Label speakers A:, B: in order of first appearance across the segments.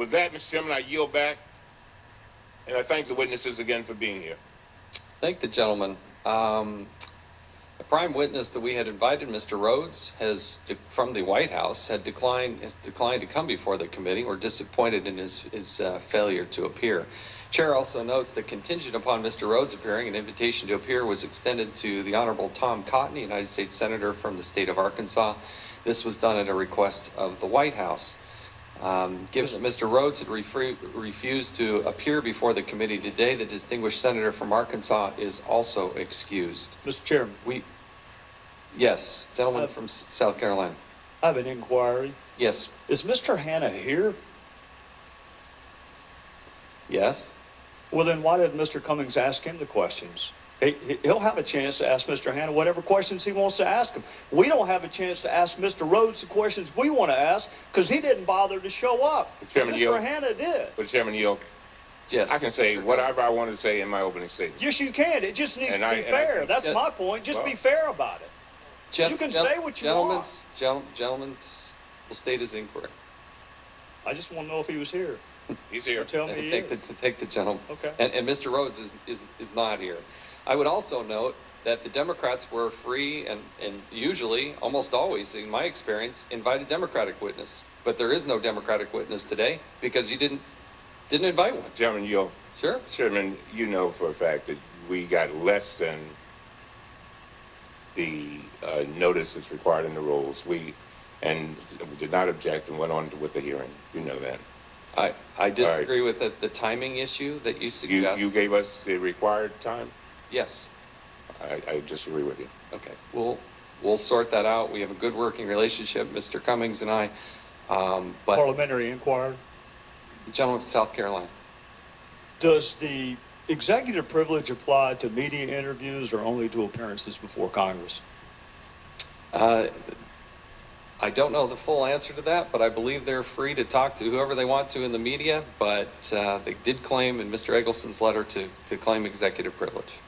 A: With that, Mr. Chairman, I yield back, and I thank the witnesses again for being here.
B: Thank the gentleman. The prime witness that we had invited, Mr. Rhodes, from the White House, has declined to come before the committee. We're disappointed in his failure to appear. Chair also notes that contingent upon Mr. Rhodes appearing, an invitation to appear was extended to the Honorable Tom Cotton, United States Senator from the state of Arkansas. This was done at a request of the White House. Given that Mr. Rhodes had refused to appear before the committee today, the distinguished senator from Arkansas is also excused.
C: Mr. Chairman.
B: Yes, gentleman from South Carolina.
C: I have an inquiry.
B: Yes.
C: Is Mr. Hanna here?
B: Yes.
C: Well, then why didn't Mr. Cummings ask him the questions? He'll have a chance to ask Mr. Hanna whatever questions he wants to ask him. We don't have a chance to ask Mr. Rhodes the questions we want to ask because he didn't bother to show up. Mr. Hanna did.
A: But Chairman Yield,
B: yes,
A: I can say whatever I want to say in my opening statement.
C: Yes, you can. It just needs to be fair. That's my point. Just be fair about it. You can say what you want.
B: Gentlemen will state his inquiry.
C: I just want to know if he was here.
A: He's here.
C: Tell me he is.
B: Take the gentleman.
C: Okay.
B: And Mr. Rhodes is not here. I would also note that the Democrats were free and usually, almost always, in my experience, invite a Democratic witness. But there is no Democratic witness today because you didn't invite one.
A: Chairman Yield.
B: Sure.
A: Chairman, you know for a fact that we got less than the notice that's required in the rules. We did not object and went on with the hearing. You know that.
B: I disagree with the timing issue that you suggest.
A: You gave us the required time?
B: Yes.
A: I disagree with you.
B: Okay. We'll sort that out. We have a good working relationship, Mr. Cummings and I. But
C: Parliamentary inquiry.
B: The gentleman from South Carolina.
C: Does the executive privilege apply to media interviews or only to appearances before Congress?
B: I don't know the full answer to that, but I believe they're free to talk to whoever they want to in the media, but they did claim in Mr. Eggleston's letter to claim executive privilege.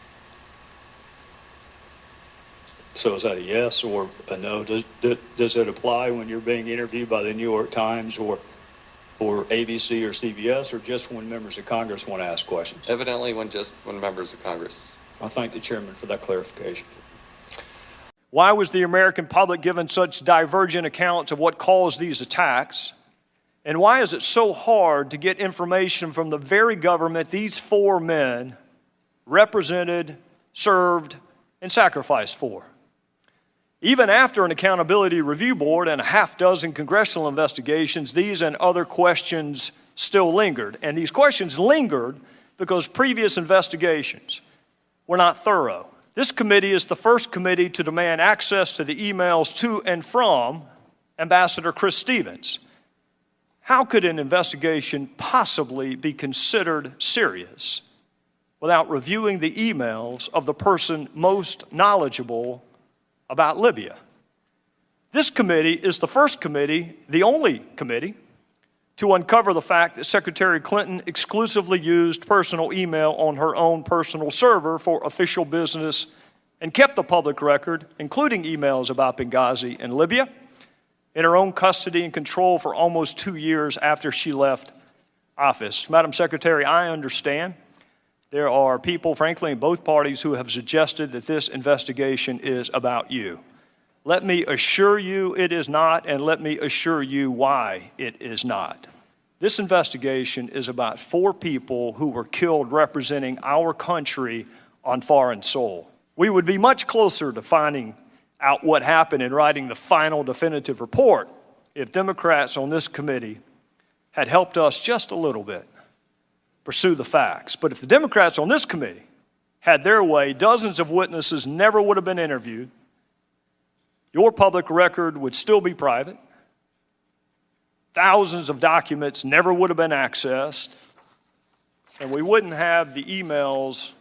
C: So is that a yes or a no? Does it apply when you're being interviewed by the New York Times or ABC or CBS, or just when members of Congress want to ask questions?
B: Evidently when members of Congress.
C: I thank the chairman for that clarification.
D: Why was the American public given such divergent accounts of what caused these attacks? And why is it so hard to get information from the very government these four men represented, served, and sacrificed for? Even after an accountability review board and a half-dozen congressional investigations, these and other questions still lingered. And these questions lingered because previous investigations were not thorough. This committee is the first committee to demand access to the emails to and from Ambassador Chris Stevens. How could an investigation possibly be considered serious without reviewing the emails of the person most knowledgeable about Libya? This committee is the first committee, the only committee, to uncover the fact that Secretary Clinton exclusively used personal email on her own personal server for official business and kept the public record, including emails about Benghazi and Libya, in her own custody and control for almost 2 years after she left office. Madam Secretary, I understand there are people, frankly, in both parties who have suggested that this investigation is about you. Let me assure you it is not, and let me assure you why it is not. This investigation is about 4 people who were killed representing our country on foreign soil. We would be much closer to finding out what happened and writing the final definitive report if Democrats on this committee had helped us just a little bit pursue the facts. But if the Democrats on this committee had their way, dozens of witnesses never would have been interviewed. Your public record would still be private. Thousands of documents never would have been accessed. And we wouldn't have the emails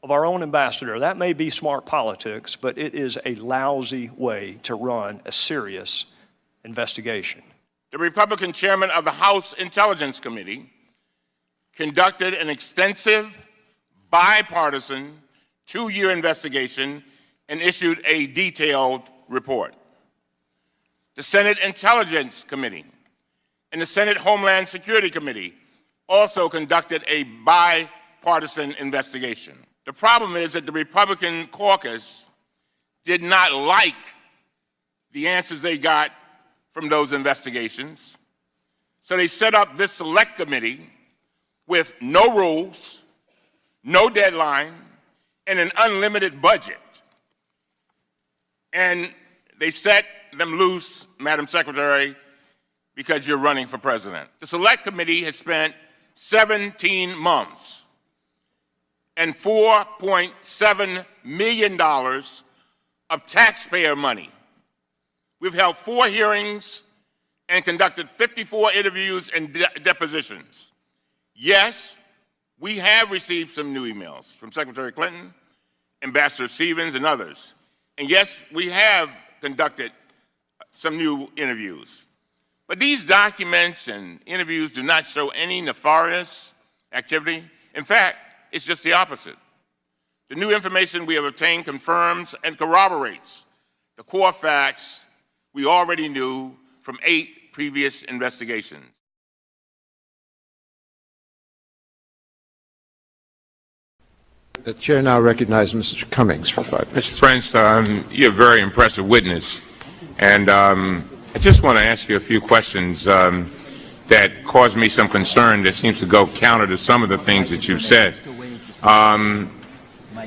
D: of our own ambassador. That may be smart politics, but it is a lousy way to run a serious investigation.
A: The Republican chairman of the House Intelligence Committee conducted an extensive, bipartisan, 2-year investigation and issued a detailed report. The Senate Intelligence Committee And the Senate Homeland Security Committee also conducted a bipartisan investigation. The problem is that the Republican caucus did not like the answers they got from those investigations. So they set up this select committee with no rules, no deadline, and an unlimited budget. And they set them loose, Madam Secretary, because you're running for president. The Select Committee has spent 17 months and $4.7 million of taxpayer money. We've held 4 hearings and conducted 54 interviews and depositions. Yes, we have received some new emails from Secretary Clinton, Ambassador Stevens, and others. And yes, we have conducted some new interviews. But these documents and interviews do not show any nefarious activity. In fact, it's just the opposite. The new information we have obtained confirms and corroborates the core facts we already knew from 8 previous investigations.
E: The chair now recognizes Mr. Cummings for 5 minutes.
F: Mr. Prince, you're a very impressive witness, and I just want to ask you a few questions that cause me some concern that seems to go counter to some of the things that you've said. And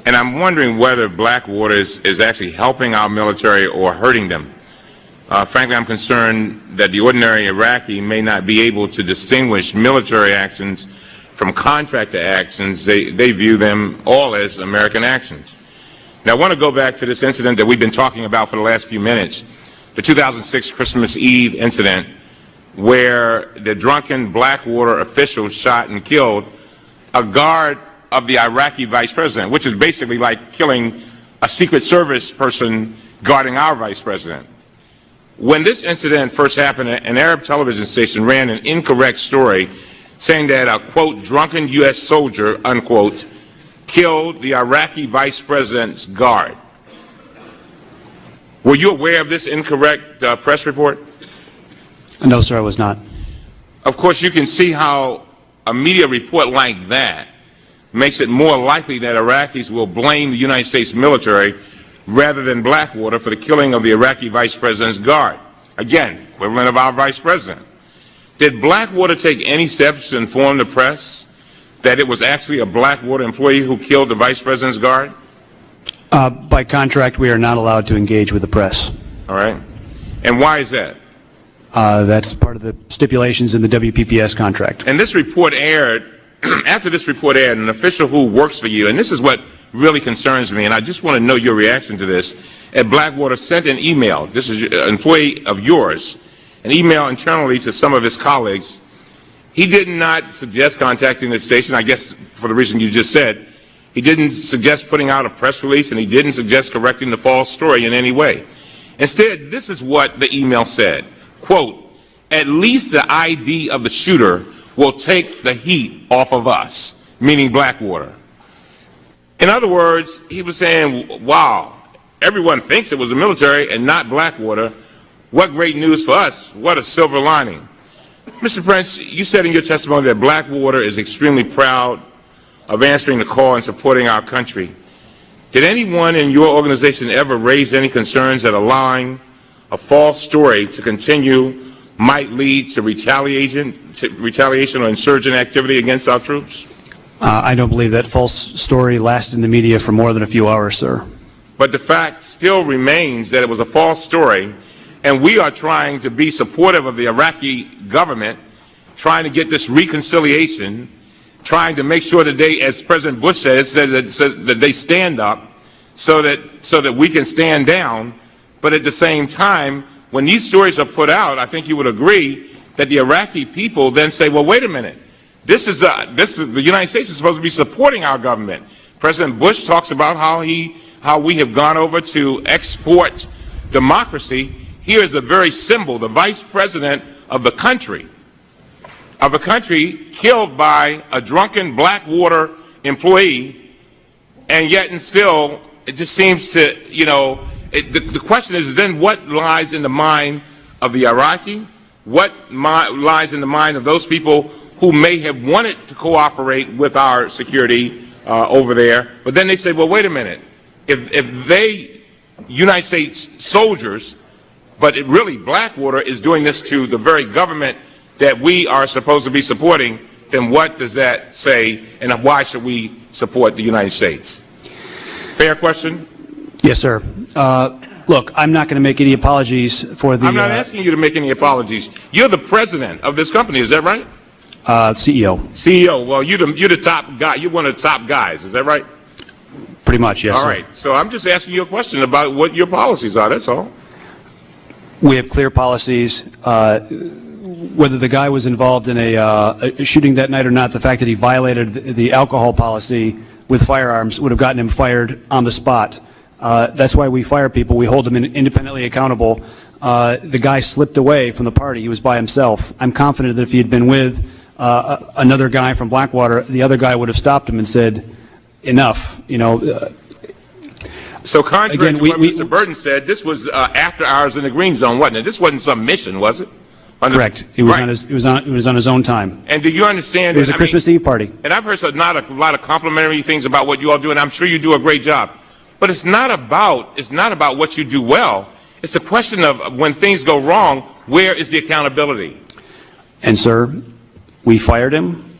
F: I'm wondering whether Blackwater is actually helping our military or hurting them. Frankly, I'm concerned that the ordinary Iraqi may not be able to distinguish military actions from contractor actions. They view them all as American actions. Now, I want to go back to this incident that we've been talking about for the last few minutes, the 2006 Christmas Eve incident, where the drunken Blackwater official shot and killed a guard of the Iraqi vice president, which is basically like killing a Secret Service person guarding our vice president. When this incident first happened, an Arab television station ran an incorrect story saying that a, quote, drunken U.S. soldier, unquote, killed the Iraqi vice president's guard. Were you aware of this incorrect press report?
G: No, sir, I was not.
F: Of course, you can see how a media report like that makes it more likely that Iraqis will blame the United States military rather than Blackwater for the killing of the Iraqi vice president's guard. Again, equivalent of our vice president. Did Blackwater take any steps to inform the press that it was actually a Blackwater employee who killed the vice president's guard?
G: By contract, we are not allowed to engage with the press.
F: All right. And why is that?
G: That's part of the stipulations in the WPPS contract.
F: And this report aired, after this report aired, an official who works for you, and this is what really concerns me, and I just want to know your reaction to this, at Blackwater sent an email, this is an employee of yours, an email internally to some of his colleagues. He did not suggest contacting the station, I guess for the reason you just said. He didn't suggest putting out a press release, and he didn't suggest correcting the false story in any way. Instead, this is what the email said, quote, at least the ID of the shooter will take the heat off of us, meaning Blackwater. In other words, he was saying, wow, everyone thinks it was the military and not Blackwater. What great news for us. What a silver lining. Mr. Prince, you said in your testimony that Blackwater is extremely proud of answering the call and supporting our country. Did anyone in your organization ever raise any concerns that allowing a false story to continue might lead to retaliation or insurgent activity against our troops?
G: I don't believe that false story lasted in the media for more than a few hours, sir.
F: But the fact still remains that it was a false story, and we are trying to be supportive of the Iraqi government, trying to get this reconciliation, trying to make sure that they, as President Bush says that they stand up so that we can stand down. But at the same time, when these stories are put out, I think you would agree that the Iraqi people then say, well, wait a minute. The United States is supposed to be supporting our government. President Bush talks about how we have gone over to export democracy. Here is a very symbol, the vice president of the country killed by a drunken Blackwater employee, and yet and still it just seems to, the question is then what lies in the mind of the Iraqi, what lies in the mind of those people who may have wanted to cooperate with our security over there, but then they say, well, wait a minute, if they, United States soldiers, but it really Blackwater is doing this to the very government that we are supposed to be supporting, then what does that say, and why should we support the United States? Fair question?
G: Yes, sir. Look, I'm not going to make any apologies for the...
F: I'm not asking you to make any apologies. You're the president of this company, is that right?
G: CEO.
F: CEO, well, you're the top guy. You're one of the top guys, is that right?
G: Pretty much, yes,
F: All
G: sir.
F: right, so I'm just asking you a question about what your policies are, that's all.
G: We have clear policies. Whether the guy was involved in a shooting that night or not, the fact that he violated the alcohol policy with firearms would have gotten him fired on the spot. That's why we fire people. We hold them independently accountable. The guy slipped away from the party. He was by himself. I'm confident that if he had been with another guy from Blackwater, the other guy would have stopped him and said, enough, you know.
F: So contrary
G: Again,
F: to what Mr. Burton said, this was after hours in the green zone, wasn't it? This wasn't some mission, was it?
G: Correct. It was
F: right.
G: it was on his own time.
F: And do you understand?
G: It was a Christmas Eve party.
F: And I've heard not a lot of complimentary things about what you all do, and I'm sure you do a great job. But it's not about what you do well. It's the question of when things go wrong, where is the accountability?
G: And sir, we fired him,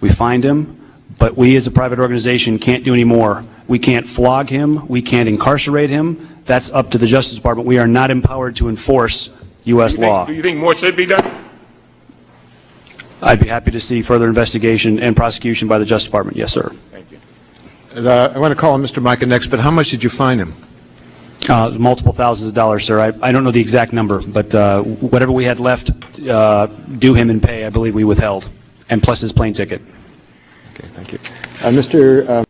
G: we fined him, but we as a private organization can't do any more. We can't flog him, we can't incarcerate him. That's up to the Justice Department. We are not empowered to enforce U.S. law.
F: Do you think more should be done?
G: I'd be happy to see further investigation and prosecution by the Justice Department. Yes, sir.
F: Thank you.
E: I want to call on Mr. Micah next, but how much did you fine him?
G: Multiple thousands of dollars, sir. I don't know the exact number, but whatever we had left due him in pay, I believe we withheld, and plus his plane ticket.
E: Okay, thank you. Mr.